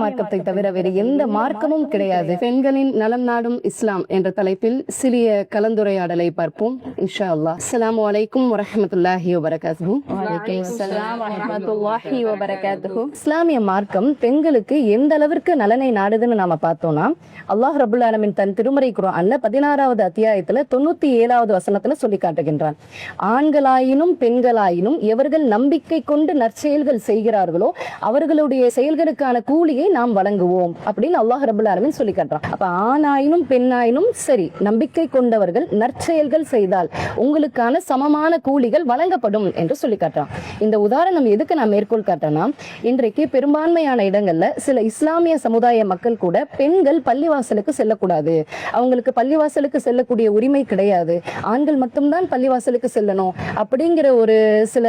மார்க்கத்தை தவிர வேறு எந்த மார்க்கமும் கிடையாது. பெண்களின் நலம் நாடும் இஸ்லாம் என்ற தலைப்பில் சிறிய கலந்துரையாடலை பார்ப்போம் இன்ஷா அல்லாஹ். அஸ்ஸலாமு அலைக்கும் வரஹ்மத்துல்லாஹி வபரகாத்துஹு. இஸ்லாமிய மார்க்கம் பெண்களுக்கு எந்த அளவிற்கு நலனை நாடுதுன்னு நாம பார்த்தோம்னா, அல்லாஹ் ரபுல் ஆலமீன் தன் திருமறை குர்ஆன்ல 16வது அத்தியாயத்துல 97வது வசனத்துல சொல்லி காட்டுகின்றான், ஆண்களாயினும் பெண்களாயினும் எவர்கள் நம்பிக்கை கொண்டு நற்செயல்கள் செய்கிறார்களோ அவர்களுடைய செயல்களுக்கான கூலியை நாம் வழங்குவோம் அப்படின்னு அல்லாஹ் ரபுல் ஆலமீன் சொல்லி காட்டுறான். அப்ப ஆணாயினும் பெண்ணாயினும் சரி, நம்பிக்கை கொண்டவர்கள் நற்செயல்கள் செய்தால் உங்களுக்கான சமமான கூலிகள் வழங்கப்படும் என்று சொல்லி காட்டுறான். இந்த உதாரணம் எதுக்கு நான் மேற்கோள் காட்டுறேன்னா, இன்றைக்கு பெரும்பான்மையான இடங்கள்ல சில இஸ்லாமிய சமுதாய மக்கள் கூட பெண்கள் பள்ளிவாசலுக்கு செல்லக்கூடாது, அவங்களுக்கு பள்ளிவாசலுக்கு செல்லக்கூடிய உரிமை கிடையாது, ஆண்கள் மட்டும்தான் பள்ளிவாசலுக்கு செல்லணும் அப்படிங்கிற ஒரு சில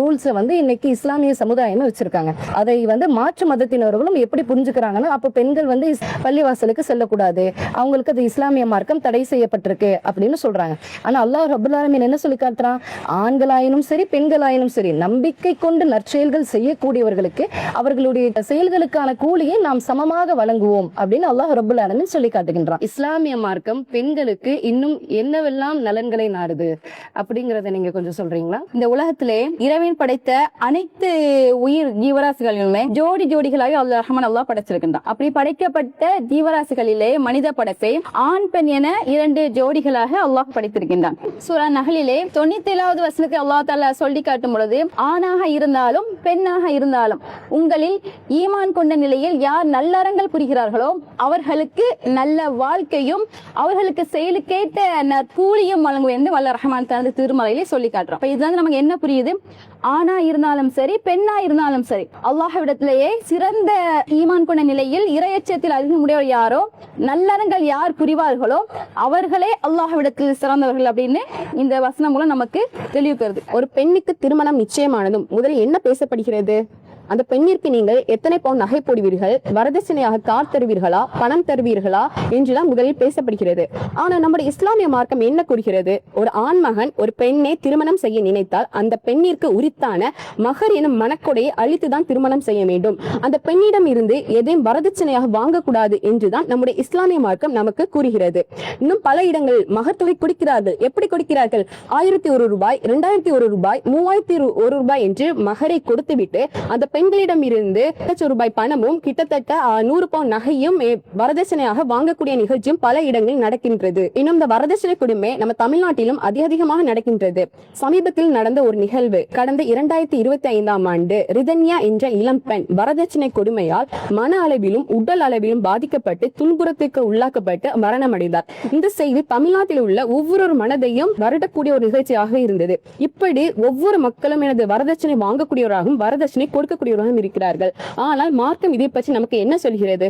ரூல்ஸை இன்னைக்கு இஸ்லாமிய சமுதாயமே வச்சிருக்காங்க. அதை மாற்று மதத்தினர்களும் எப்படி புரிஞ்சுக்கிறாங்கன்னா, அப்ப பெண்கள் பள்ளிவாசலுக்கு செல்லக்கூடாது, அவங்களுக்கு அது இஸ்லாமிய மார்க்கம் தடை செய்யப்பட்டிருக்கு அப்படின்னு சொல்றாங்க. ஆனா அல்லாஹ் ரப்பல் ஆலமீன் என்ன சொல்லி காட்டுறான், ஆண்களாயினும் சரி பெண்களாயினும் சரி நம்பிக்கை கொண்டு நற்செயல்கள் செய்யக்கூடியவர்களுக்கு அவர்களுடைய செயல்களுக்கான கூலியை நாம் சமமாக வழங்குவோம் அப்படின்னு அல்லாஹ் ரப்பல் ஆலமீன் சொல்லி காட்டுகின்றான். இஸ்லாமிய மார்க்கம் பெண்களுக்கு இன்னும் என்னவெல்லாம் நலன்களை நாடுது அப்படிங்கறத நீங்க கொஞ்சம் சொல்றீங்களா? இந்த உலகத்திலே இறைவன் படைத்த அனைத்து உயிர் ஜீவராசிகளிலுமே ஜோடி ஜோடிகளாக அல்லாஹ் படைச்சிருக்கின்றான். அப்படி படைக்கப்பட்ட ஜீவராசிகளிலே மனித படைப்பை ஆண் பெண் என 2 ஜோடிகளாக அல்லாஹ் படைத்திருக்கின்றான். சூரா நஹ்லிலே 97வது வசனத்தை அல்லாஹ் தஆலா சொல்லி காட்டும் பொழுது, ஆணாக இருந்தாலும் பெண்ணாக இருந்தாலும் உங்களில் ஈமான் கொண்ட நிலையில் யார் நல்லறங்கள் புரிகிறார்களோ அவர்களுக்கு நல்ல வாழ்க்கையும் அவர்களுக்கு செயலுக்கேற்ற கூலியும் வழங்குவேன் என்று வல்ல ரஹ்மான் தனது திருமறையிலே சொல்லி காட்டுறோம். இதுதான் நமக்கு என்ன புரியுது, ஆணா இருந்தாலும் சரி பெண்ணா இருந்தாலும் சரி அல்லாஹ்விடத்திலேயே சிறந்த ஈமான் கொண்ட நிலையில் இறையச்சத்தில் அறிமுடையவர் யாரோ, நல்லறங்கள் யார் புரிவார்களோ அவர்களே அல்லாஹ்விடத்தில் சிறந்தவர்கள் அப்படின்னு இந்த வசனம் மூலம் நமக்கு தெளிவுகிறது. ஒரு பெண்ணுக்கு திருமணம் நிச்சயமானதும் முதலில் என்ன பேசப்படுகிறது? அந்த பெண்ணிற்கு நீங்கள் எத்தனை பவுன் நகை போடுவீர்கள், வரதட்சணையாக கார் தருவீர்களா, பணம் தருவீர்களா என்றுதான் முதலில் பேசப்படுகிறது. ஆனா நம்முடைய இஸ்லாமிய மார்க்கம் என்ன கூறுகிறது? ஒரு ஆண் மகன் ஒரு பெண்ணை திருமணம் செய்ய நினைத்தால் அந்த பெண்ணிற்கு உரித்தான மகர் எனும் மனக்கொடையை அளித்துதான் திருமணம் செய்ய வேண்டும். அந்த பெண்ணிடம் இருந்து எதையும் வரதட்சணையாக வாங்கக்கூடாது என்றுதான் நம்முடைய இஸ்லாமிய மார்க்கம் நமக்கு கூறுகிறது. இன்னும் பல இடங்கள் மகர் தொகை கொடுக்கிறார்கள். எப்படி கொடுக்கிறார்கள்? 1001 ரூபாய், 2001 ரூபாய், 3001 ரூபாய் என்று மகரை கொடுத்துவிட்டு அந்த பெண்களிடம் இருந்து ரூபாய் பணமும் கிட்டத்தட்ட 100 பவுன் நகையும் வரதட்சணையாக வாங்கக்கூடிய நிகழ்ச்சியும் பல இடங்களில் நடக்கின்றது. இன்னும் இந்த வரதட்சணை கொடுமை நம்ம தமிழ்நாட்டிலும் அதிகமாக நடக்கின்றது. சமீபத்தில் நடந்த ஒரு நிகழ்வு, கடந்த 2025ஆம் ஆண்டு ரிதன்யா என்ற இளம் பெண் வரதட்சணை கொடுமையால் மன அளவிலும் உடல் அளவிலும் பாதிக்கப்பட்டு துன்புறத்துக்கு உள்ளாக்கப்பட்டு மரணம் அடைந்தார். இந்த செய்தி தமிழ்நாட்டில் உள்ள ஒவ்வொரு மனதையும் வருடக்கூடிய ஒரு நிகழ்ச்சியாக இருந்தது. இப்படி ஒவ்வொரு மக்களும் எனது வரதட்சணை வாங்கக்கூடியவராகவும் வரதட்சணை கொடுக்கக்கூடிய இருக்கிறார்கள். ஆனால் மார்க்கம் இதை பற்றி நமக்கு என்ன சொல்கிறது?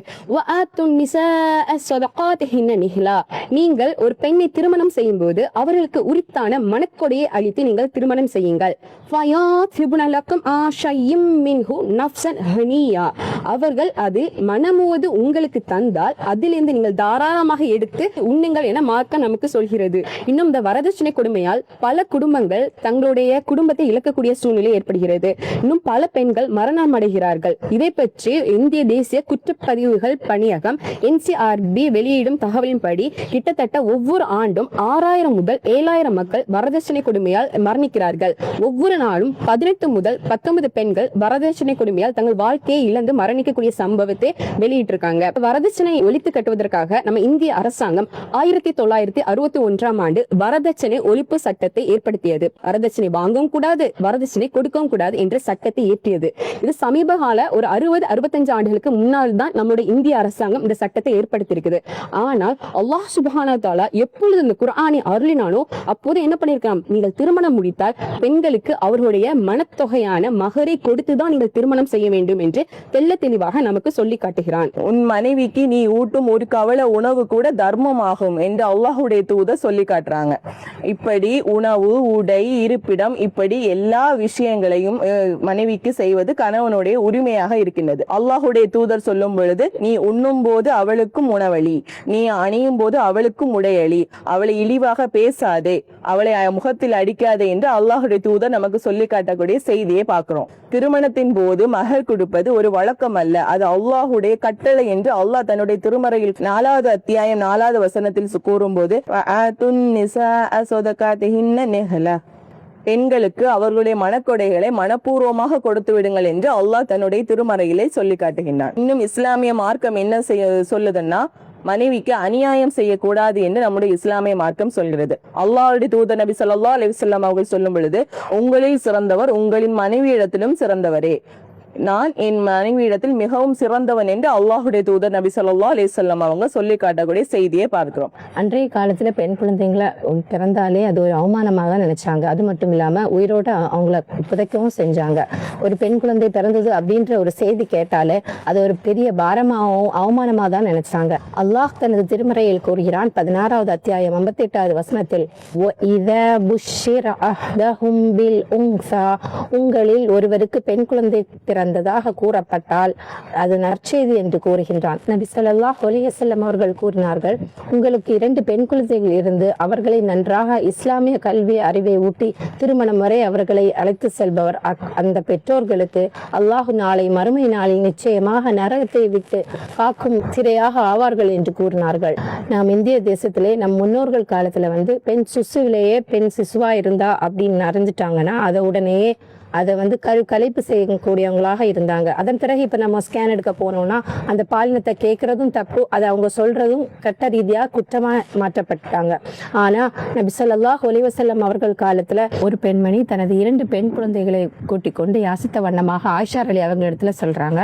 நீங்கள் ஒரு பெண்ணை திருமணம் செய்யும் போது அவர்களுக்கு உரித்தான மனக்கொடையை அளித்து நீங்கள் திருமணம் செய்யுங்கள். அவர்கள் அது மனமோது உங்களுக்கு தந்தால் அதிலிருந்து நீங்கள் தாராளமாக எடுத்து உண்ணுங்கள் என மார்க்கம் நமக்கு சொல்கிறது. இன்னும் இந்த வரதட்சணை கொடுமையால் பல குடும்பங்கள் தங்களுடைய குடும்பத்தை இழக்கக்கூடிய சூழ்நிலை ஏற்படுகிறது. இன்னும் பல பெண்கள் மரணம் அடைகிறார்கள். இதை பற்றி இந்திய தேசிய குற்றப்பதிவுகள் பணியகம் NCRB வெளியிடும் தகவலின்படி கிட்டத்தட்ட ஒவ்வொரு ஆண்டும் 6000 முதல் 7000 மக்கள் வரதட்சணை கொடுமையால் மரணிக்கிறார்கள். ஒவ்வொரு நாளும் 18 முதல் 19 பெண்கள் வரதட்சணை கொடுமையால் தங்கள் வாழ்க்கையை இழந்து மரணிக்கக்கூடிய சம்பவத்தை வெளியிட்டிருக்காங்க. வரதட்சணை ஒழித்து கட்டுவதற்காக நம்ம இந்திய அரசாங்கம் 1961ஆம் ஆண்டு வரதட்சணை ஒழிப்பு சட்டத்தை ஏற்படுத்தியது. வரதட்சணை வாங்கவும் கூடாது, வரதட்சணை கொடுக்கவும் கூடாது என்ற சட்டத்தை ஏற்றியது. இது சமீப கால ஒரு 60-65 ஆண்டுகளுக்கு முன்னால் தான் நம்முடைய இந்திய அரசாங்கம் இந்த சட்டத்தை ஏற்படுத்தியிருக்குது. ஆனால் அல்லாஹ் சுப்ஹானஹு வ தஆலா எப்பொழுது இந்த குர்ஆனை அருளினானோ அப்போது என்ன பண்ணிருக்கான், நீங்கள் திருமணம் முடித்தால் பெண்களுக்கு அவர்களுடைய மனத்தொகையான மகரை கொடுத்துதான் நீங்கள் திருமணம் செய்ய வேண்டும் என்று தெல்ல தெளிவாக நமக்கு சொல்லி காட்டுகிறான். உன் மனைவிக்கு நீ ஊட்டும் ஒரு கவலை உணவு கூட தர்மமாகும் என்று அல்லாஹ்வுடைய தூதர் சொல்லி காட்டுறாங்க. இப்படி உணவு, உடை, இருப்பிடம், இப்படி எல்லா விஷயங்களையும் மனைவிக்கு செய்வது கணவனுடைய உரிமையாக இருக்கின்றது. அல்லாஹுடைய தூதர் சொல்லும் பொழுது, நீ உண்ணும் போது அவளுக்கும் உணவளி, நீ அணியும் போது அவளுக்கும் உடையளி, அவளை இழிவாக பேசாதே, அவளை முகத்தில் அடிக்காதே என்று அல்லாஹுடைய தூதர் நமக்கு சொல்லி காட்டக்கூடிய செய்தியை பார்க்கிறோம். திருமணத்தின் போது மகர் கொடுப்பது ஒரு வழக்கம் அல்ல, அது அல்லாஹுடைய கட்டளை என்று அல்லாஹ் தன்னுடைய திருமறையில் 4வது அத்தியாயம் 4வது வசனத்தில் கூறும்போது, பெண்களுக்கு அவர்களுடைய மனக்கொடைகளை மனப்பூர்வமாக கொடுத்து விடுங்கள் என்று அல்லாஹ் தன்னுடைய திருமறையிலே சொல்லி காட்டுகின்றான். இன்னும் இஸ்லாமிய மார்க்கம் என்ன சொல்லுதுன்னா, மனைவிக்கு அநியாயம் செய்யக்கூடாது என்று நம்முடைய இஸ்லாமிய மார்க்கம் சொல்கிறது. அல்லாஹ்வுடைய தூதர் நபி ஸல்லல்லாஹு அலைஹி வஸல்லம் அவர்கள் சொல்லும் பொழுது, உங்களில் சிறந்தவர் உங்களின் மனைவியிடத்திலும் சிறந்தவரே, நான் என் மனைவியிடத்தில் மிகவும் சிறந்தவன் என்று அல்லாஹுடைய தூதர் நபி ஸல்லல்லாஹு அலைஹி வஸல்லம் அவங்க சொல்லி காட்டக்கூடிய செய்தியை பார்க்கிறோம். அன்றைய காலத்துல பெண் குழந்தைங்களை பிறந்தாலே அது ஒரு அவமானமாக நினைச்சாங்க. அது மட்டும் இல்லாம உயிரோட அவங்கள புதைக்கவும் செஞ்சாங்க. ஒரு பெண் குழந்தை பிறந்தது அப்படின்ற ஒரு செய்தி கேட்டாலே அது ஒரு பெரிய பாரமாகவும் அவமானமாக தான் நினைச்சாங்க. அல்லாஹ் தனது திருமறையில் கூறுகிறான், 16வது அத்தியாயம் 58வது வசனத்தில், உங்களில் ஒருவருக்கு பெண் குழந்தை பிறந்ததாக கூறப்பட்டால் அது நற்செய்தி என்று கூறுகின்றான். நபி ஸல்லல்லாஹு அலைஹி வஸல்லம் அவர்கள் கூறினார்கள், உங்களுக்கு 2 பெண் குழந்தைகள் இருந்து அவர்களை நன்றாக இஸ்லாமிய கல்வி அறிவை ஊட்டி திருமணம் வரை அவர்களை அழைத்து செல்பவர் அந்த பெற்றோர்களுக்கு அல்லாஹ் நாளை மறுமை நாளில் நிச்சயமாக நரகத்தை விட்டு காக்கும் திரையாக ஆவார்கள் என்று கூறினார்கள். நாம் இந்திய தேசத்திலே நம் முன்னோர்கள் காலத்துல பெண் சிசுவிலேயே பெண் சிசுவா இருந்தா அப்படின்னு அறிஞ்சிட்டாங்கன்னா அதை கலைப்பு செய்யக்கூடியவங்களாக இருந்தாங்க. அதன் பிறகு இப்ப நம்ம ஸ்கேன் எடுக்க போனோம்னா அந்த பாலினத்தை கேட்கறதும் தப்பு, அதை அவங்க சொல்றதும் கட்ட ரீதியா குற்றமா மாற்றப்பட்டாங்க. ஆனா நபி ஸல்லல்லாஹு அலைஹி வஸல்லம் அவர்கள் காலத்துல ஒரு பெண்மணி தனது 2 பெண் குழந்தைகளை கூட்டிக் கொண்டு யாசித்த வண்ணமாக ஆயிஷா ரலியல்லாஹு அவங்க இடத்துல சொல்றாங்க.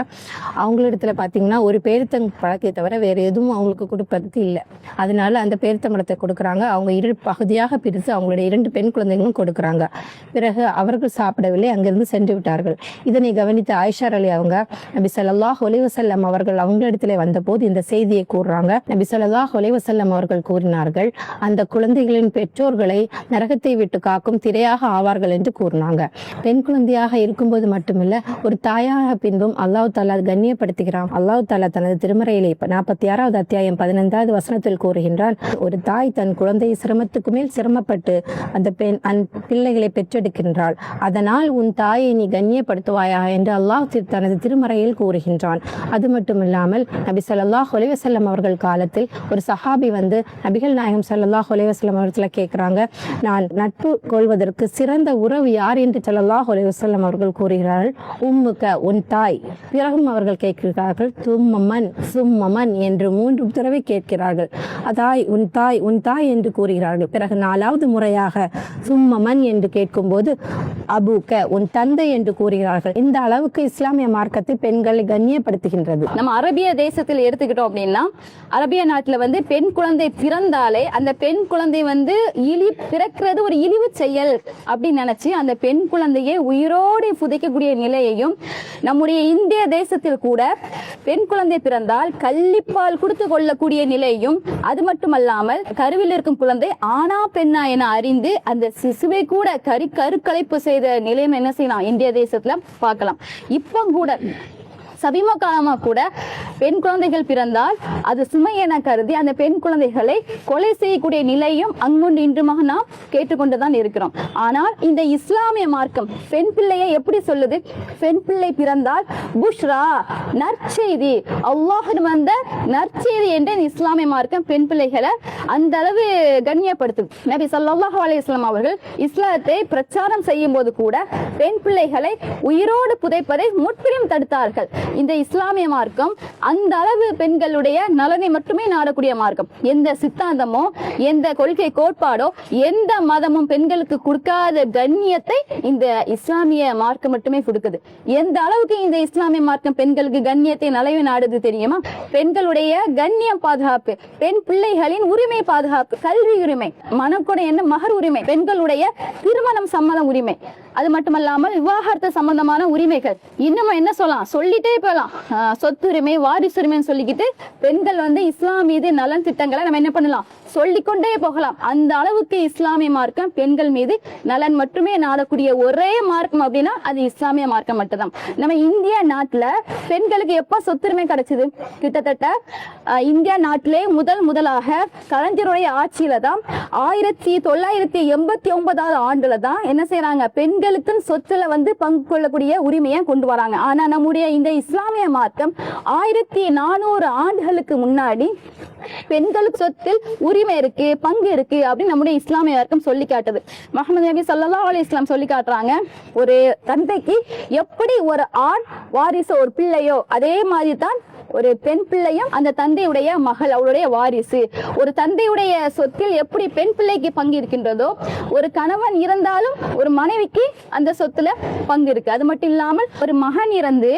அவங்களிடத்துல பாத்தீங்கன்னா ஒரு பேரித்தம் பழக்கத்தை தவிர வேற எதுவும் அவங்களுக்கு கொடுப்பதற்கு இல்லை. அதனால அந்த பேரித்தம்பழத்தை கொடுக்குறாங்க. அவங்க 2 பகுதியாக பிரித்து அவங்களுடைய 2 பெண் குழந்தைகளும் கொடுக்குறாங்க. பிறகு அவர்கள் சாப்பிடவில்லை, அங்கிருந்து சென்று விட்டார்கள். இதனை கவனித்த ஆயிஷா ரலியல்லாஹு அவங்க நபி ஸல்லல்லாஹு அலைஹி வஸல்லம் அவர்கள் அவங்களிடத்திலே வந்தபோது இந்த செய்தியை கூறுறாங்க. நபி ஸல்லல்லாஹு அலைஹி வஸல்லம் அவர்கள் கூறினார்கள், அந்த குழந்தைகளின் பெற்றோர்களை நரகத்தை விட்டு காக்கும் திரையாக ஆவார்கள் என்று கூறினாங்க. பெண் குழந்தையாக இருக்கும்போது மட்டுமில்ல, ஒரு தாயாக பின்பும் அல்லாஹ் தஆலா கண்ணியப்படுத்துகிறான். அல்லாஹ் தஆலா தனது திருமறையிலே 46வது அத்தியாயம் 15வது வசனத்தில் கூறுகின்றான், ஒரு தாய் தன் குழந்தையை சிரமத்துக்கு மேல் சிரமப்பட்டு அந்த பிள்ளைகளை பெற்றெடுக்கின்றாள், அதனால் உன் தாயை நீ கண்ணியப்படுத்துவாயாக என்று அல்லாஹ் தனது திருமறையில் கூறுகின்றான். அது மட்டுமில்லாமல் நபி ஸல்லல்லாஹு அலைஹி வஸல்லம் அவர்கள் காலத்தில் ஒரு சஹாபி நபிகள் நாயகம் ஸல்லல்லாஹு அலைஹி வஸல்லம் அவர்களை கேட்கிறாங்க, நான் நட்பு கொள்வதற்கு சிறந்த உறவு யார் என்று ஸல்லல்லாஹு அலைஹி வஸல்லம் அவர்கள் கூறுகிறார்கள், உம்முக உன் தாய். பிறகும் அவர்கள் கேட்கிறார்கள், சும்மமன் என்று 3 தடவை கேட்கிறார்கள். உன் தாய் என்று கூறுகிறார்கள். பிறகு 4வது முறையாக சும்மமன் என்று கேட்கும்போது அபூக்க உன் தந்தை என்று கூறுகிறார்கள். இந்த அளவுக்கு இஸ்லாமிய மார்க்கத்தை பெண்களை கண்ணியப்படுத்துகின்றது. நம்ம அரபிய தேசத்தில் எடுத்துக்கிட்டோம் அப்படின்னா, அரபிய நாட்டுல பெண் குழந்தை பிறந்தாலே அந்த பெண் குழந்தை பிறக்கிறது ஒரு இழிவு செயல் அப்படின்னு நினைச்சு அந்த பெண் குழந்தையை உயிரோடு புதைக்கக்கூடிய நிலையையும், நம்முடைய இந்திய தேசத்தில் கூட பெண் குழந்தை பிறந்தால் கள்ளிப்பால் கொடுத்து கொள்ளக்கூடிய நிலையும், அது மட்டுமல்லாமல் கருவில் இருக்கும் குழந்தை ஆனா பெண்ணா என அறிந்து அந்த சிசுவை கூட கருக்கலைப்பு செய்த நிலையம் என்ன செய்யலாம் இந்திய தேசத்துல பார்க்கலாம். இப்போ கூட சமீப காலமா கூட பெண் குழந்தைகள் பிறந்தால் அது சுமை என கருதி அந்த பெண் குழந்தைகளை கொலை செய்யக்கூடிய நிலையும் அங்குண்டு இன்றுமாக நாம் கேட்டுக்கொண்டுதான் இருக்கிறோம். ஆனால் இந்த இஸ்லாமிய மார்க்கம் பெண் பிள்ளையை எப்படி சொல்லுது? பெண் பிள்ளை பிறந்தால் புஷ்ரா, நற்செய்தி, அல்லாஹ்விடம் வந்த நற்செய்தி என்ற இஸ்லாமிய மார்க்கம் பெண் பிள்ளைகளை அந்த அளவு கண்ணியப்படுத்தும். நபி ஸல்லல்லாஹு அலைஹி வஸல்லம் அவர்கள் இஸ்லாத்தை பிரச்சாரம் செய்யும் போது கூட பெண் பிள்ளைகளை உயிரோடு புதைப்பதை முற்றிலும் தடுத்தார்கள். இந்த இஸ்லாமிய மார்க்கம் அந்த அளவு பெண்களுடைய நலனை மட்டுமே நாடக்கூடிய மார்க்கம். எந்த சித்தாந்தமோ எந்த கொள்கை கோட்பாடோ எந்த மதமும் பெண்களுக்கு கொடுக்காத கண்ணியத்தை இந்த இஸ்லாமிய மார்க்கம் மட்டுமே கொடுக்குது. எந்த அளவுக்கு இந்த இஸ்லாமிய மார்க்கம் பெண்களுக்கு கண்ணியத்தை நலவை நாடுது தெரியுமா? பெண்களுடைய கண்ணியம் பாதுகாப்பு, பெண் பிள்ளைகளின் உரிமை பாதுகாப்பு, கல்வி உரிமை, மனக்கொடை என்ன மகர் உரிமை, பெண்களுடைய திருமணம் சம்மத உரிமை, அது மட்டுமல்லாமல் விவாகரத்து சம்பந்தமான உரிமைகள் இன்னும் என்ன சொல்லலாம், சொல்லிட்டே போகலாம். சொத்துரிமை, வாரிசுரிமைன்னு சொல்லிக்கிட்டு பெண்கள் இஸ்லாம் மீது நலன் திட்டங்களை நம்ம என்ன பண்ணலாம், சொல்லிக்கொண்டே போகலாம். அந்த அளவுக்கு இஸ்லாமிய மார்க்கம் பெண்கள் மீது நலன் மட்டுமே நாடக்கூடிய ஒரே மார்க்கம் அப்படின்னா அது இஸ்லாமிய மார்க்கம் மட்டும்தான். நம்ம இந்திய நாட்டுல பெண்களுக்கு எப்ப சொத்துரிமை கிடைச்சது? கிட்டத்தட்ட இந்தியா நாட்டிலே முதலாக கலைஞருடைய ஆட்சியில தான் 1989 ஆண்டுல தான் என்ன செய்யறாங்க, பெண்களுக்கு சொத்துல பங்கு கொள்ளக்கூடிய உரிமையை கொண்டு வராங்க. ஆனா நம்முடைய இந்த இஸ்லாமிய மார்க்கம் 1400 ஆண்டுகளுக்கு முன்னாடி பெண்களுக்கு சொத்தில் உரிமை இருக்கு, பங்கு இருக்கு அப்படின்னு நம்முடைய இஸ்லாமிய மார்க்கம் சொல்லி காட்டுது. முஹம்மது நபி ஸல்லல்லாஹு அலைஹி வஸல்லம் சொல்லி காட்டுறாங்க, ஒரு தந்தைக்கு எப்படி ஒரு ஆண் வாரிசு ஒரு பிள்ளையோ அதே மாதிரி தான் ஒரு பெண் பிள்ளையும் அந்த தந்தையுடைய மகள், அவருடைய வாரிசு. ஒரு தந்தையுடைய சொத்தில் எப்படி பெண் பிள்ளைக்கு பங்கு இருக்கின்றதோ, ஒரு கணவன் இருந்தாலும் ஒரு மனைவிக்கு அந்த சொத்துல பங்கு இருக்கு. அது மட்டும் இல்லாமல் ஒரு மகன் இறந்து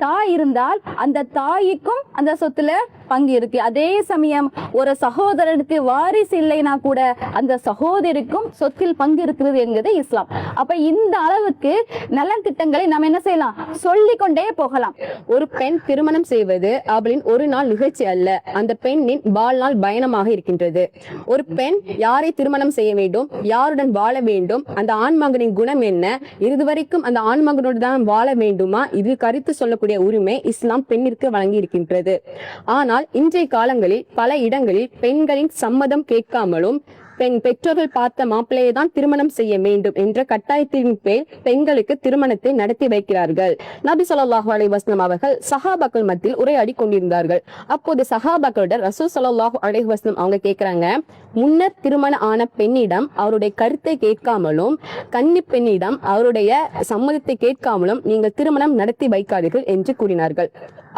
தாய் இருந்தால் அந்த தாய்க்கும் அந்த சொத்துல பங்கு இருக்கு. அதே சமயம் ஒரு சகோதரனுக்கு வாரிசு இல்லைனா கூட அந்த சகோதரிக்கும் சொத்தில் பங்கு இருக்கிறது என்கிறது இஸ்லாம். அப்ப இந்த அளவுக்கு நலன் திட்டங்களை நம்ம என்ன செய்யலாம், சொல்லிக்கொண்டே போகலாம். ஒரு பெண் திருமணம் செய்வது அவளின் ஒரு நாள் நிகழ்ச்சி அல்ல, அந்த பெண்ணின் வாழ்நாள் பயணமாக இருக்கின்றது. ஒரு பெண் யாரை திருமணம் செய்ய வேண்டும், யாருடன் வாழ வேண்டும், அந்த ஆண்மகனின் குணம் என்ன, இறுதி வரைக்கும் அந்த ஆண்மகனோடு தான் வாழ வேண்டுமா, இது கருத்து சொல்லக்கூடிய உரிமை இஸ்லாம் பெண்ணிற்கு வழங்கி இருக்கின்றது. ஆனால் இன்றைய காலங்களில் பல இடங்களில் பெண்களின் சம்மதம் கேட்காமலும் பெற்றோர்கள் பார்த்த மாப்பிள்ளையை தான் திருமணம் செய்ய வேண்டும் என்ற கட்டாயத்தின் பேர் பெண்களுக்கு திருமணத்தை நடத்தி வைக்கிறார்கள். நபி ஸல்லல்லாஹு அலைஹி வஸல்லம் அவர்கள் சஹாபாக்கள் மத்தியில் உரையாடி கொண்டிருந்தார்கள். அப்போது சஹாபாக்களுடன் ரசூல் ஸல்லல்லாஹு அலைஹி வஸல்லம் அவங்க கேட்கிறாங்க, முன்னர் திருமணம் ஆன பெண்ணிடம் அவருடைய கருத்தை கேட்காமலும் கன்னி பெண்ணிடம் அவருடைய சம்மதத்தை கேட்காமலும் நீங்கள் திருமணம் நடத்தி வைக்காதீர்கள் என்று கூறினார்கள்.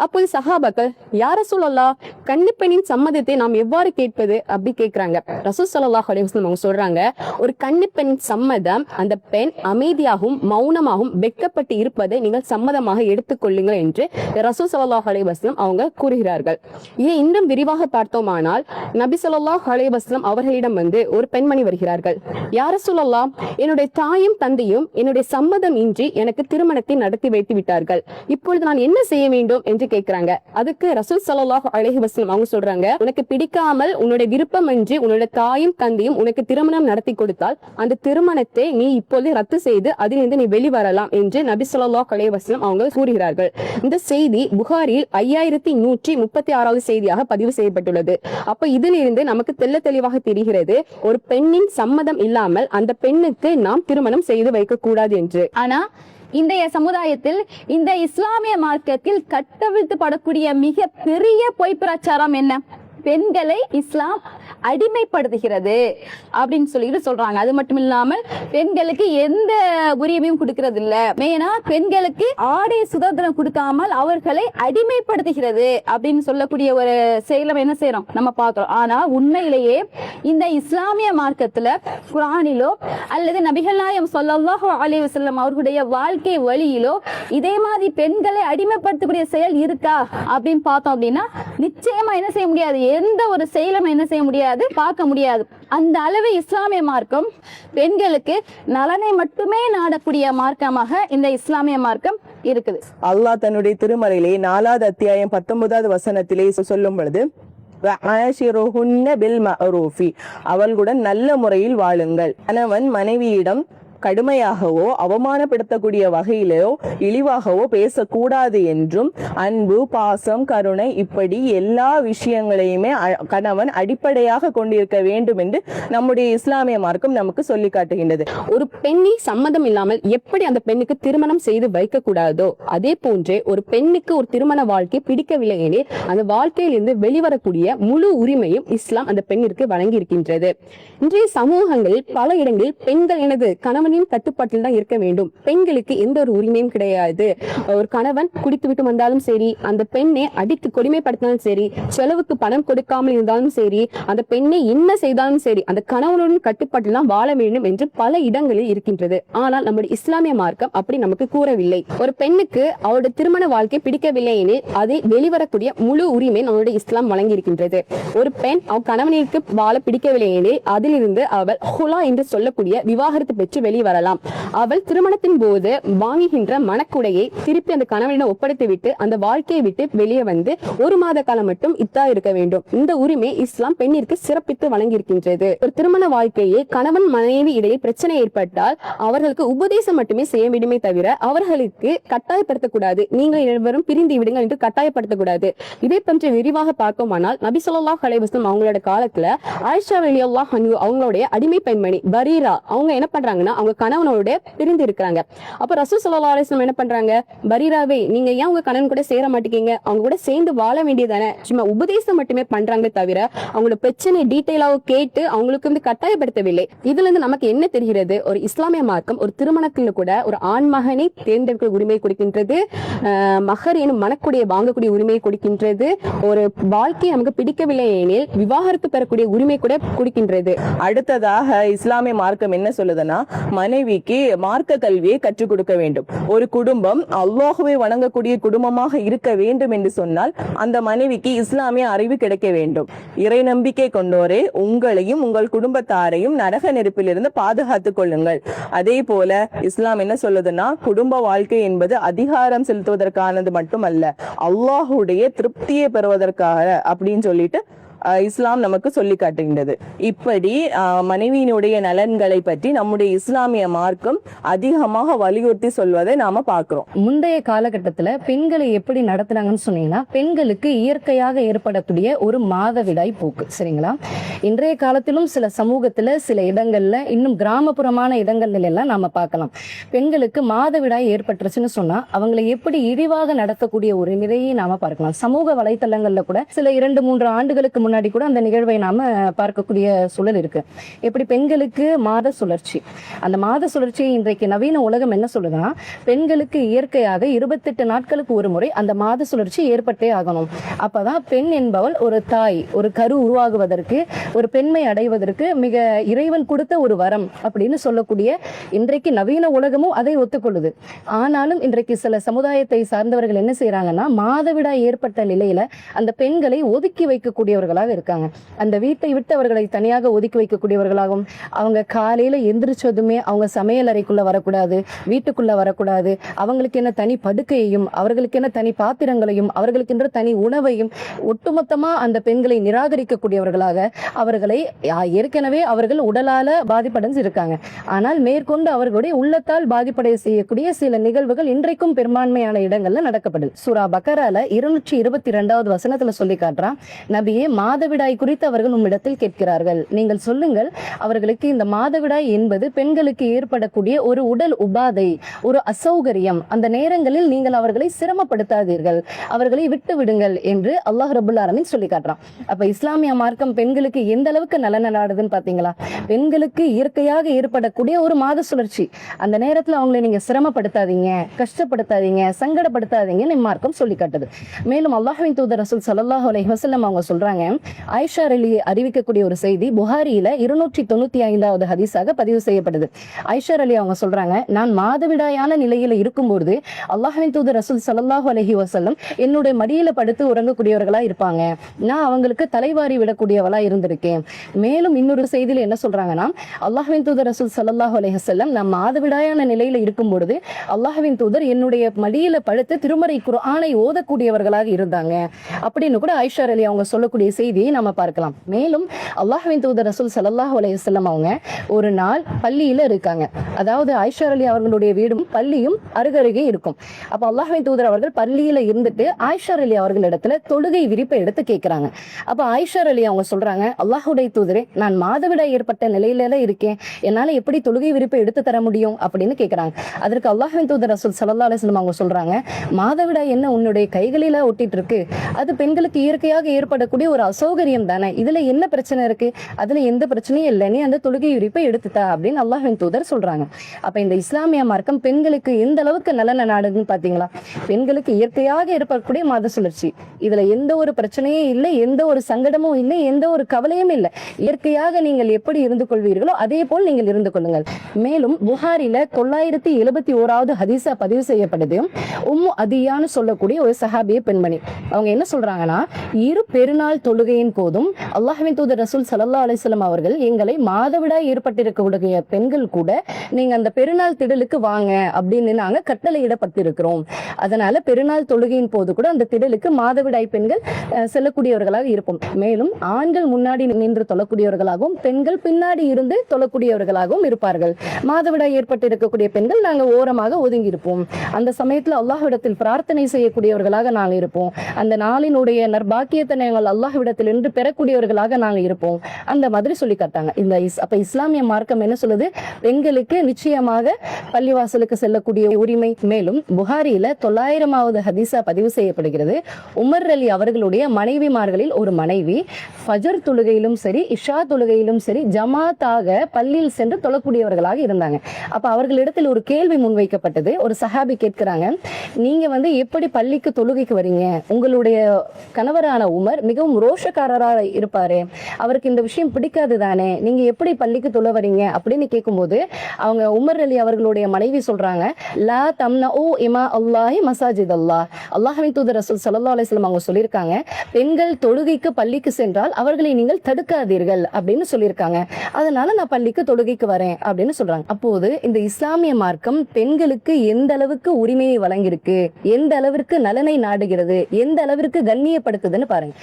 அப்போது சஹாபாக்கள், யார சொல்லலாம், கன்னி பெண்ணின் சம்மதத்தை நாம் எவ்வாறு கேட்பது அப்படி கேட்கிறாங்க. ரசூல் ஸல்லல்லாஹு அலைஹி வஸல்லம் அவங்க சொல்றாங்க, ஒரு கன்னி பெண்ணின் சம்மதம் அந்த பெண் அமைதியாகவும் மௌனமாகவும் வெட்கப்பட்டு இருப்பதை நீங்கள் சம்மதமாக எடுத்துக்கொள்ளுங்கள் என்று ரசூல் ஸல்லல்லாஹு அலைஹி வஸல்லம் அவங்க கூறுகிறார்கள். இதை இன்னும் விரிவாக பார்த்தோமானால் நபி ஸல்லல்லாஹு அலைஹி வஸல்லம் அவர்களிடம் ஒரு பெண்மணி வருகிறார்கள். யார சொல்லலாம், என்னுடைய தாயும் தந்தையும் என்னுடைய சம்மதம் இன்றி எனக்கு திருமணத்தை நடத்தி வைத்து விட்டார்கள், இப்பொழுது நான் என்ன செய்ய வேண்டும் என்று கேட்கிறாங்க. அதுக்கு ரசூல் ஸல்லல்லாஹு அலைஹி வஸல்லம் அவங்க சொல்றாங்க, உனக்கு பிடிக்காமல் உன்னுடைய விருப்பம் இன்றி உன்னுடைய தாயும் தந்தையும் உனக்கு திருமணம் நடத்தி கொடுத்தால் அந்த திருமணத்தை நீ இப்போது ரத்து செய்து அதிலிருந்து நீ வெளிவரலாம் என்று நபி ஸல்லல்லாஹு அலைஹி வஸல்லம் அவங்க கூறுகிறார்கள். இந்த செய்தி புகாரில் 5136வது செய்தியாக பதிவு செய்யப்பட்டுள்ளது. அப்ப இதிலிருந்து நமக்கு தெளிவாக தெரிகிறது, ஒரு பெண்ணின் சம்மதம் இல்லாமல் அந்த பெண்ணுக்கு நாம் திருமணம் செய்து வைக்க கூடாது என்று. ஆனா இன்றைய சமுதாயத்தில் இந்த இஸ்லாமிய மார்க்கத்தில் கட்டவிழ்த்து படக்கூடிய மிக பெரிய பொய் பிரச்சாரம் என்ன, பெண்களை இஸ்லாம் அடிமைப்படுத்துகிறது அப்படின்னு சொல்லிட்டு சொல்றாங்க. அது மட்டும் இல்லாமல் பெண்களுக்கு எந்த உரிமையும் கொடுக்கறது இல்ல, மெயினா பெண்களுக்கு ஆடை சுதந்திரம் கொடுக்காமல் அவர்களை அடிமைப்படுத்துகிறது அப்படின்னு சொல்லக்கூடிய ஒரு செயலை என்ன செய்யறோம் நம்ம பார்க்கிறோம். ஆனா உண்மையிலேயே இந்த இஸ்லாமிய மார்க்கத்துல குர்ஆனிலோ அல்லது நபிகள் நாயகம் ஸல்லல்லாஹு அலைஹி வஸல்லம் அவர்களுடைய வாழ்க்கை வழியிலோ இதே மாதிரி பெண்களை அடிமைப்படுத்தக்கூடிய செயல் இருக்கா அப்படின்னு பார்த்தோம் அப்படின்னா நிச்சயமா என்ன செய்ய முடியாது, எந்த ஒரு செயலும் என்ன செய்ய முடியாது, பார்க்க முடியாது. அந்த அளவு இஸ்லாமிய மார்க்கம் பெண்களுக்கு நலனை மட்டுமே நாடக்கூடிய மார்க்கமாக இந்த இஸ்லாமிய மார்க்கம் இருக்குது. அல்லாஹ் தன்னுடைய திருமறையிலே 4வது அத்தியாயம் 19வது வசனத்திலே சொல்லும் பொழுது, அவர்களுடன் நல்ல முறையில் வாழுங்கள், கணவன் மனைவியிடம் கடுமையாகவோ அவமானப்படுத்தக்கூடிய வகையிலோ இழிவாகவோ பேசக்கூடாது என்றும், அன்பு, பாசம், கருணை இப்படி எல்லா விஷயங்களையுமே கணவன் அடிப்படையாக கொண்டிருக்க வேண்டும் என்று நம்முடைய இஸ்லாமிய மார்க்கம் நமக்கு சொல்லி காட்டுகின்றது. ஒரு பெண்ணை சம்மதம் இல்லாமல் எப்படி அந்த பெண்ணுக்கு திருமணம் செய்து வைக்க கூடாதோ அதே போன்றே ஒரு பெண்ணுக்கு ஒரு திருமண வாழ்க்கை பிடிக்கவில்லை எனில் அந்த வாழ்க்கையிலிருந்து வெளிவரக்கூடிய முழு உரிமையும் இஸ்லாம் அந்த பெண்ணிற்கு வழங்கி இருக்கின்றது. இன்றைய சமூகங்களில் பல இடங்களில் பெண்கள் எனது கணவன் கட்டுப்பாட்டில் தான் இருக்க வேண்டும், பெண்களுக்கு எந்த ஒரு உரிமையும் கிடையாது, ஒரு கணவன் குடித்து விட்டு வந்தாலும் சரி, அந்த பெண்ணை அடித்து கொடுமைப்படுத்தினாலும் சரி, செலவுக்கு பணம் கொடுக்காமல் இருந்தாலும் சரி, அந்த பெண்ணை என்ன செய்தாலும் சரி, அந்த கணவனுடன் கட்டுப்பாட்டில் தான் வாழ வேண்டும் என்று பல இடங்களில் இருக்கின்றது. ஆனால் நம்முடைய இஸ்லாமிய மார்க்கம் அப்படி நமக்கு கூறவில்லை. ஒரு பெண்ணுக்கு அவருடைய திருமண வாழ்க்கை பிடிக்கவில்லை எனில் அதை வெளிவரக்கூடிய முழு உரிமை நம்முடைய இஸ்லாம் வழங்கி இருக்கின்றது. ஒரு பெண் அவள் கணவனிற்கு வாழ பிடிக்கவில்லை எனில் அதிலிருந்து அவள் ஹுலா என்று சொல்லக்கூடிய விவாகரத்து பெற்று வெளியே வெளிவரலாம். அவள் திருமணத்தின் போது வாங்குகின்ற மணக்குடையை திருப்பி அந்த கணவனிடம் ஒப்படைத்து விட்டு அந்த வாழ்க்கையை விட்டு வெளியே வந்து 1 மாத காலம் மட்டும் இத்தா இருக்க வேண்டும். இந்த உரிமை இஸ்லாம் பெண்ணிற்கு சிறப்பித்து வழங்கியிருக்கின்றது. ஒரு திருமண வாழ்க்கையை கணவன் மனைவி இடையே பிரச்சனை ஏற்பட்டால் அவர்களுக்கு உபதேசம் மட்டுமே செய்ய வேண்டுமே தவிர அவர்களுக்கு கட்டாயப்படுத்தக்கூடாது. நீங்கள் இருவரும் பிரிந்து விடுங்கள் என்று கட்டாயப்படுத்தக்கூடாது. இதை பற்றி விரிவாக பார்க்குமானால் நபி ஸல்லல்லாஹு அலைஹி வஸல்லம் அவங்களோட காலத்துல ஆயிஷா ரலியல்லாஹு அன்ஹா அவங்களுடைய அடிமை பெண்மணி பரீரா அவங்க என்ன பண்றாங்கன்னா அவங்க கணவனோட பிரிந்து இருக்கிறாங்க. அப்ப ரசூல் ஸல்லல்லாஹு அலைஹி வஸல்லம் என்ன பண்றாங்க, பரீராவே நீங்க ஏன் உங்க கணவன் கூட சேர மாட்டீங்க, அவங்க கூட சேர்ந்து வாழ வேண்டியதானே, சும்மா உபதேசம் மட்டுமே பண்றாங்களே தவிர அவங்களோட பிரச்சனை டீட்டெயிலாக கேட்டு அவங்களுக்கு வந்து கட்டாயப்படுத்தவில்லை. இதுல இருந்து நமக்கு என்ன தெரிகிறது, ஒரு இஸ்லாமிய மார்க்கம் ஒரு திருமணத்தில் கூட ஒரு ஆண் மகனை தேர்ந்தெடுக்கிற உரிமை கொடுக்கின்றது, மகர் எனும் மனக்குடைய வாங்கக்கூடிய உரிமை கொடுக்கின்றது, ஒரு வாழ்க்கையை நமக்கு பிடிக்கவில்லை எனில் விவாகரத்து பெறக்கூடிய உரிமை கூட கொடுக்கின்றது. அடுத்ததாக இஸ்லாமிய மார்க்கம் என்ன சொல்லுதுன்னா, மனைவிக்கு மார்க்க கல்வியை கற்றுக் கொடுக்க வேண்டும். ஒரு குடும்பம் அல்லாஹ்வை வணங்கக்கூடிய குடும்பமாக இருக்க வேண்டும் என்று சொன்னால் அந்த மனைவிக்கு இஸ்லாமிய அறிவு கிடைக்க வேண்டும். இறை நம்பிக்கை கொண்டோரே, உங்களையும் உங்கள் குடும்பத்தாரையும் நரக நெருப்பிலிருந்து பாதுகாத்துக் கொள்ளுங்கள். அதே போல இஸ்லாம் என்ன சொல்லுதுன்னா, குடும்ப வாழ்க்கை என்பது அதிகாரம் செலுத்துவதற்கானது மட்டுமல்ல, அல்லாஹுடைய திருப்தியை பெறுவதற்காக அப்படின்னு சொல்லிட்டு இஸ்லாம் நமக்கு சொல்லி காட்டுகின்றது. இப்படி மனைவியினுடைய நலன்களை பற்றி நம்முடைய இஸ்லாமிய மார்க்கம் அதிகமாக வலியுறுத்தி சொல்வதை நாம பார்க்கிறோம். முந்தைய காலகட்டத்துல பெண்களை எப்படி நடத்துனாங்கன்னு சொன்னீங்கன்னா, பெண்களுக்கு இயற்கையாக ஏற்படக்கூடிய ஒரு மாதவிடாய் போக்கு, சரிங்களா? இன்றைய காலத்திலும் சில சமூகத்துல சில இடங்கள்ல இன்னும் கிராமப்புறமான இடங்கள்ல எல்லாம் நாம பார்க்கலாம். பெண்களுக்கு மாதவிடாய் ஏற்பட்டுருச்சுன்னு சொன்னா அவங்களை எப்படி இழிவாக நடத்தக்கூடிய ஒரு நிலையை நாம பார்க்கலாம். சமூக வலைத்தளங்கள்ல கூட சில 2-3 ஆண்டுகளுக்கு முன்னாடி கூட அந்த நிகழ்வை நாம பார்க்கக்கூடிய சூழல் இருக்கு. எப்படி பெண்களுக்கு மாத சுழற்சி, அந்த மாத சுழற்சியை இன்றைக்கு நவீன உலகம் என்ன சொல்லுதுன்னா, பெண்களுக்கு இயற்கையாக 28 நாட்களுக்கு ஒரு முறை அந்த மாத சுழற்சி ஏற்பட்டே ஆகணும். அப்பதான் பெண் என்பவள் ஒரு தாய், ஒரு கரு உருவாகுவதற்கு, ஒரு பெண்மை அடைவதற்கு மிக இறைவன் கொடுத்த ஒரு வரம் அப்படின்னு சொல்லக்கூடிய இன்றைக்கு நவீன உலகமும் அதை ஒத்துக்கொள்ளுது. ஆனாலும் இன்றைக்கு சில சமுதாயத்தை சார்ந்தவர்கள் என்ன செய்யறாங்கன்னா, மாதவிடாய் ஏற்பட்ட நிலையில அந்த பெண்களை ஒதுக்கி வைக்கக்கூடியவர்களாக இருக்காங்க. அந்த வீட்டை விட்டு அவர்களை தனியாக ஒதுக்கி வைக்கக்கூடியவர்களாகவும், அவங்க காலையில எந்திரிச்சதுமே அவங்க சமையல் அறைக்குள்ள வரக்கூடாது, வீட்டுக்குள்ள வரக்கூடாது, அவங்களுக்கு என்ன தனி படுக்கையையும் அவர்களுக்கு என்ன தனி பாத்திரங்களையும் அவர்களுக்கென்ற தனி உணவையும் ஒட்டுமொத்தமா அந்த பெண்களை நிராகரிக்கக்கூடியவர்களாக அவர்களை ஏற்கனவே அவர்கள் உடலால பாதிப்படைஞ்சு இருக்காங்க. ஆனால் மேற்கொண்டு அவர்களுடைய உள்ளத்தால் பாதிப்படைய செய்யக்கூடிய சில நிகழ்வுகள் இன்றைக்கும் பெரும்பான்மையான இடங்கள்ல நடக்கப்படுது. சூரா பக்கரால 222வது வசனத்துல சொல்லி காட்டுறான், நபியே மாதவிடாய் குறித்து அவர்கள் உம்மிடத்தில் கேட்கிறார்கள், நீங்கள் சொல்லுங்கள், அவர்களுக்கு இந்த மாதவிடாய் என்பது பெண்களுக்கு ஏற்படக்கூடிய ஒரு உடல் உபாதை, ஒரு அசௌகரியம், அந்த நேரங்களில் நீங்கள் அவர்களை சிரமப்படுத்தாதீர்கள், அவர்களை விட்டு விடுங்கள் என்று அல்லாஹ் ரப்புல் ஆலமீன் சொல்லி காட்டுறான். அப்ப இஸ்லாமிய மார்க்கம் பெண்களுக்கு எந்த அளவுக்கு நலன நாடுதுன்னு பாத்தீங்களா? பெண்களுக்கு இயற்கையாக ஏற்படக்கூடிய ஒரு மாத சுழற்சி, அந்த நேரத்துல அவங்களை நீங்க சிரமப்படுத்தாதீங்க, கஷ்டப்படுத்தாதீங்க, சங்கடப்படுத்தாதீங்கன்னு மார்க்கம் சொல்லி காட்டுது. மேலும் அல்லாஹ்வின் தூதர் ரசூல் ஸல்லல்லாஹு அலைஹி வஸல்லம் அவங்க சொல்றாங்க, ஆயிஷா ரலி அறிவிக்கக்கூடிய ஒரு செய்தி புகாரியில 295வது ஹதீஸாக பதிவு செய்யப்படுது. ஆயிஷா ரலி அவங்க சொல்றாங்க, நான் மாதவிடாயான நிலையில இருக்கும்போது அல்லாஹ்வின் தூதர் ரசூல் ஸல்லல்லாஹு அலைஹி வஸல்லம் என்னுடைய மடியில படுத்து உறங்கக்கூடியவர்களா இருப்பாங்க, நான் அவங்களுக்கு தலைவாரி விடக்கூடியவளா இருந்திருக்கேன். மேலும் இன்னொரு செய்தியில என்ன சொல்றாங்கன்னா, அல்லாஹ்வின் தூதர் ரசூல் ஸல்லல்லாஹு அலைஹி வஸல்லம் நான் மாதவிடாயான நிலையில இருக்கும் பொழுது அல்லாஹ்வின் தூதர் என்னுடைய மடியில படுத்து திருமறை குர்ஆனை ஓதக்கூடியவர்களாக இருந்தாங்க அப்படின்னு கூட ஆயிஷா ரலி அவங்க சொல்லக்கூடிய செய்தியை நம்ம பார்க்கலாம். மேலும் அல்லாஹ்வின் தூதர் ரசூல் ஸல்லல்லாஹு அலைஹி வஸல்லம் அவங்க ஒரு நாள் பள்ளியில இருக்காங்க. அதாவது ஆயிஷா ரலி அவர்களுடைய வீடும் பள்ளியும் அருகருகே இருக்கும். அப்ப அல்லாஹ்வின் தூதர் அவர்கள் பள்ளியில இருந்துட்டு ஆயிஷா ரலி அவர்களிடத்துல தொழுகை விரிப்பை எடுத்து கேட்கிறாங்க. அப்ப ஆயிஷா ரலி அவங்க சொல்றாங்க, அல்லாஹ்வுடைய தூதரே, நான் மாதவிடாய் ஏற்பட்ட நிலையில இருக்கேன், என்னால எப்படி தொழுகை விரிப்பை எடுத்து தர முடியும் அப்படின்னு கேட்கிறாங்க. அதற்கு அல்லாஹ்வின் தூதர் ரசூல் ஸல்லல்லாஹு அலைஹி வஸல்லம் அவங்க சொல்றாங்க, மாதவிடாய் என்ன உன்னுடைய கைகளில ஒட்டிட்டு இருக்கு, அது பெண்களுக்கு இயற்கையாக ஏற்படக்கூடிய ஒரு அசௌகரியம் தானே, இதுல என்ன பிரச்சனை இருக்கு, அதுல எந்த பிரச்சனையும் இல்லை, நீ அந்த தொழுகை விரிப்பை எடுத்துட்டா அப்படின்னு அல்லாஹ்வின் தூதர் சொல்றாங்க. அப்ப இந்த இஸ்லாமிய மார்க்கம் பெண்களுக்கு எந்த அளவுக்கு நலன நாடுன்னு பாத்தீங்களா? பெண்களுக்கு இயற்கையாக ஏற்படக்கூடிய மாத சுழற்சி, இதுல எந்த ஒரு பிரச்சனையும் இல்லை, எந்த ஒரு சங்கடமும் இல்லை, எந்த ஒரு கவலையும் இல்லை, இயற்கையாக நீங்கள் எப்படி இருந்து கொள்வீர்களோ அதே போல் நீங்கள் இருந்து கொள்ளுங்கள். மேலும் புகாரில 971வது ஹதீஸா பதிவு செய்யப்படுது. உம்மு அதியான்னு சொல்லக்கூடிய ஒரு சஹாபிய பெண்மணி அவங்க என்ன சொல்றாங்கன்னா, இரு பெருநாள் தொழுகை தொழுகையின் போதும் அல்லாஹ்வின் தூதர் ரசூல் ஸல்லல்லாஹு அலைஹி வஸல்லம் அவர்கள் எங்களை மாதவிடாய் ஏற்பட்டிருக்கக்கூடிய பெண்கள் கூட நீங்க அந்த பெருநாள் திடலுக்கு வாங்க அப்படின்னு நாங்க கட்டளையிடப்பட்டிருக்கிறோம். அதனால பெருநாள் தொழுகையின் போது கூட அந்த திடலுக்கு மாதவிடாய் பெண்கள் செல்லக்கூடியவர்களாக இருப்போம். மேலும் ஆண்கள் முன்னாடி நின்று தொழக்கூடியவர்களாகவும் பெண்கள் பின்னாடி இருந்து தொழக்கூடியவர்களாகவும் இருப்பார்கள். மாதவிடாய் ஏற்பட்டிருக்கக்கூடிய பெண்கள் நாங்க ஓரமாக ஒதுங்கி இருப்போம். அந்த சமயத்துல அல்லாஹ்விடத்தில் பிரார்த்தனை செய்யக்கூடியவர்களாக நாங்க இருப்போம். அந்த நாளினுடைய நற்பாக்கியத்தை நாங்கள் அல்லாஹ்விடத்திலிருந்து பெறக்கூடியவர்களாக நாங்க இருப்போம். அந்த மாதிரி சொல்லி காட்டாங்க. அப்ப இஸ்லாமிய மார்க்கம் என்ன சொல்லுது? பெண்களுக்கு நிச்சயமாக பள்ளிவாசலுக்கு செல்லக்கூடிய உரிமை. மேலும் புகாரியில 900வது ஹதீஸா பதிவு செய்யப்படுகிறது. உமர் அலி அவர்களுடைய மனைவிமார்களில் ஒரு மனைவி ஃபஜர் தொழுகையிலும் சரி இஷா தொழுகையிலும் சரி ஜமாத்தாக பள்ளியில் சென்று தொழக்கூடியவர்களாக இருந்தாங்க. அப்ப அவர்களிடத்தில் ஒரு கேள்வி முன்வைக்கப்பட்டது. ஒரு சஹாபி கேட்கிறாங்க, நீங்க எப்படி பள்ளிக்கு தொழுகைக்கு வரீங்க? உங்களுடைய கணவரான உமர் மிகவும் ரோஷக்காரராக இருப்பாரு, அவருக்கு இந்த விஷயம் பிடிக்காது தானே, நீங்க எப்படி பள்ளிக்கு தொழ வரீங்க அப்படின்னு கேட்கும்போது அவங்க உமர் அலி அவர்களுடைய மனைவி சொல்றாங்க, லா தம்னஉ இமா அல்லாஹி மசாஜித் அல்லாஹ். அல்லாஹ்வின் தூதர் ரசூல் ஸல்லல்லாஹு அலைஹி வஸல்லம் அவங்க சொல்லியிருக்காங்க, பெண்கள் தொழுகைக்கு பள்ளிக்கு சென்றால் அவர்களை நீங்கள் தடுக்காதீர்கள் அப்படின்னு சொல்லியிருக்காங்க. அதனால நான் பள்ளிக்கு தொழுகைக்கு வரேன் அப்படின்னு சொல்றாங்க. அப்போது இந்த இஸ்லாமிய மார்க்கம் பெண்களுக்கு எந்த அளவுக்கு உரிமையை வழங்கியிருக்கு, எந்த அளவிற்கு நலனை நாடுகிறது, எந்த அளவிற்கு கண்ணியப்படுத்துதுன்னு பாருங்க.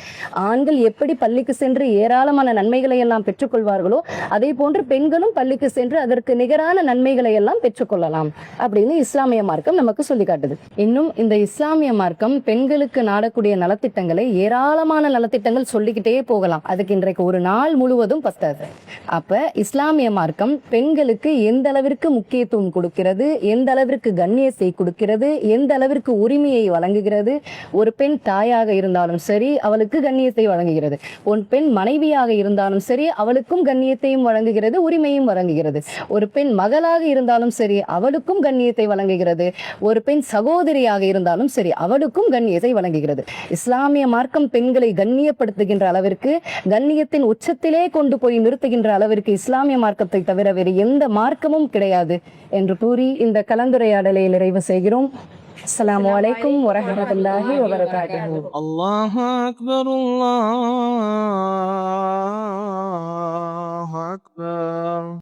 ஆண்கள் எப்படி பள்ளிக்கு சென்று ஏராளமான நன்மைகளை எல்லாம் பெற்றுக்கொள்வார்களோ அதே போன்று பெண்களும் பள்ளிக்கு சென்று அதற்கு நிகரான நன்மைகளை எல்லாம் பெற்றுக்கொள்ளலாம் அப்படின்னு இஸ்லாமிய மார்க்கம் நமக்கு சொல்லி காட்டுது. இன்னும் இந்த இஸ்லாமிய மார்க்கம் பெண்களுக்கு நாடக்கூடிய நலத்திட்டங்களை ஏராளமான நலத்திட்டங்கள் சொல்லிக்கிட்டே போகலாம். அதுக்கு இன்றைக்கு ஒரு நாள் முழுவதும் பத்தாது. அப்ப இஸ்லாமிய மார்க்கம் பெண்களுக்கு எந்த அளவிற்கு முக்கியத்துவம் கொடுக்கிறது, எந்த அளவிற்கு கண்ணியத்தை கொடுக்கிறது, எந்த அளவிற்கு உரிமையை வழங்குகிறது. ஒரு பெண் தாயாக இருந்தாலும் சரி அவளுக்கு கண்ணியத்தை வழங்குகிறது. ஒரு பெண் மனைவியாக இருந்தாலும் சரி அவளுக்கும் கண்ணியத்தையும் வழங்குகிறது, உரிமையும் வழங்குகிறது. ஒரு பெண் மகளாக இருந்தாலும் சரி அவளுக்கும் கண்ணியத்தை வழங்குகிறது. ஒரு பெண் சகோதரியாக இருந்தாலும் சரி அவளுக்கும் கண்ணியத்தை வழங்குகிறது. இஸ்லாமிய மார்க்கம் பெண்களை கண்ணியப்படுத்துகின்ற அளவிற்கு, கண்ணியத்தின் உச்சத்திலே கொண்டு போய் நிறுத்துகின்ற அளவிற்கு இஸ்லாமிய மார்க்கத்தை தவிர வேறு எந்த மார்க்கமும் கிடையாது என்று கூறி இந்த கலந்துரையாடலை நிறைவு செய்கிறோம். அஸ்ஸலாமு அலைக்கும் வரஹ்மத்துல்லாஹி வபரகாத்துஹு. அல்லாஹு அக்பர், அல்லாஹு அக்பர்.